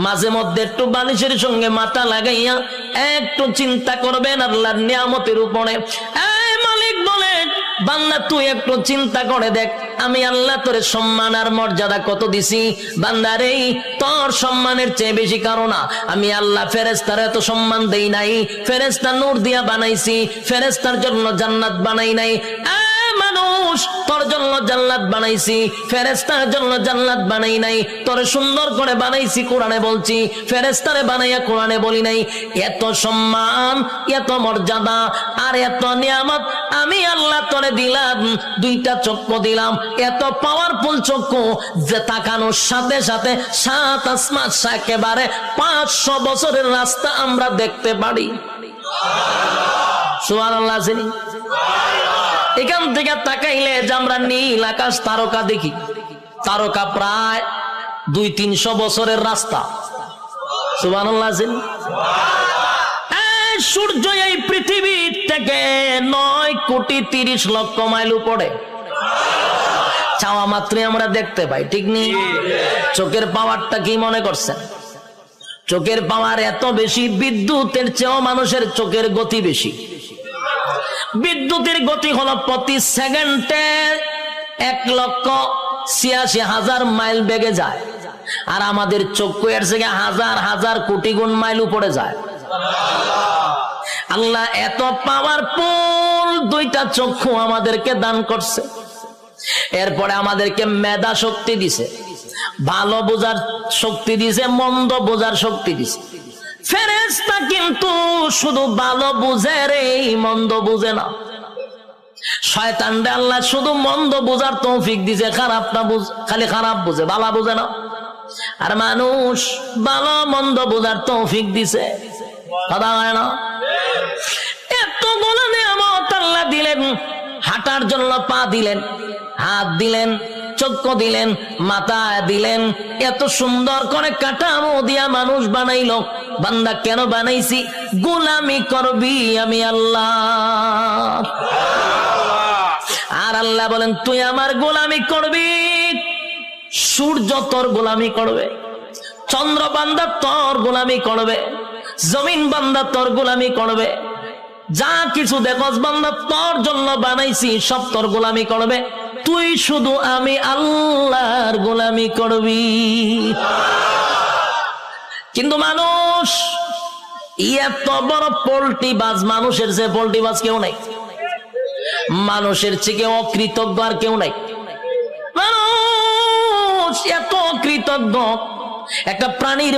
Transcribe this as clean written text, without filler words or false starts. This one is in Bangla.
মাঝে মধ্যে একটু বালিশের সঙ্গে মাথা লাগাইয়া একটু চিন্তা করবেন আল্লাহর নিয়ামতের উপরে। মালিক বলেন বান্দা তুই একটু চিন্তা করে দেখ, আমি আল্লাহ তোরে সম্মান আর মর্যাদা কত দিছি। বান্দারে তোর সম্মানের চেয়ে বেশি কারণ না, আমি আল্লাহ ফেরেশতার এত সম্মান দেই নাই। ফেরেশতা নূর দিয়া বানাইছি, ফেরেশতার জন্য জান্নাত বানাই নাই। মানুষ তোর জন্য জান্নাত বানাইছি, ফেরেশতার জন্য জান্নাত বানাই নাই। তোর সুন্দর করে বানাইছি কোরআনে বলছি, ফেরেশতারে বানাইয়া কোরআনে বলি নাই। এত সম্মান, এত মর্যাদা আর এত নিয়ামত আমি আল্লাহ তোরে দিলাম। দুইটা চক্ষু দিলাম, এত পাওয়ারফুল চক্ষু যে তাকানোর সাথে সাথে সাত আসমান একেবারে 500 বছরের রাস্তা আমরা দেখতে পারি। সুবহানাল্লাহ। এখান থেকে তাকাইলে যে আমরা নীল আকাশ তারকা দেখি, তারকা প্রায় 200-300 বছরের রাস্তা। সুবহানাল্লাহ। সূর্য এই পৃথিবী থেকে 9,30,00,000 মাইল উপরে, চাওয়া মাত্রই আমরা দেখতে পাই, ঠিক নেই? চোখের পাওয়ারটা কি মনে করছেন? চোখের পাওয়ার এত বেশি, বিদ্যুতের চেয়েও মানুষের চোখের গতি বেশি। বিদ্যুতের গতি হলো প্রতি সেকেন্ডে 1,86,000 মাইল বেগে যায়, আর আমাদের চক্ষু এর থেকে হাজার হাজার কোটি গুণ মাইল উপরে যায়। আল্লাহ এত পাওয়ারফুল দুইটা চক্ষু আমাদেরকে দান করছে। এরপরে আমাদেরকে মেধা শক্তি দিছে, ভালো বোঝার শক্তি দিছে, মন্দ বোঝার শক্তি দিছে। ফেরেশতা কিন্তু শুধু ভালো বুঝে রে, মন্দ বুঝে না। শয়তানরে আল্লাহ শুধু মন্দ বোঝার তৌফিক দিছে, খারাপটা খালি খারাপ বুঝে, ভালো বুঝে না। আর মানুষ ভালো মন্দ বোঝার তৌফিক দিছে, কথা হয় না? এতগুলো নিয়ামত আল্লাহ দিলেন, হাঁটার জন্য পা দিলেন, হাত দিলেন, চক্ষু দিলেন, মাথা দিলেন, এত সুন্দর করে কাঠামো দিয়া মানুষ বানাইলো। বান্দা কেন বানাইছি? গোলামি করবি আমি আল্লাহ। আর আল্লাহ বলেন তুই আমার গোলামি করবি। সূর্য তোর গোলামি করবে, চন্দ্র বান্দা তোর গোলামি করবে, জমিন বান্দা তোর গোলামি করবে, যা কিছু দেখস বান্দা তোর জন্য বানাইছি সব তোর গোলামি করবে। তুই শুধু আমি আল্লাহর গোলামি করবি। কিন্তু মানুষ এত বড় পোল্ট্রি বাজ, মানুষের যে পোল্ট্রি বাজ কেউ নাই, মানুষের থেকে অকৃতজ্ঞ আর কেউ নাই। মানুষ এত অকৃতজ্ঞ, একটা প্রাণীর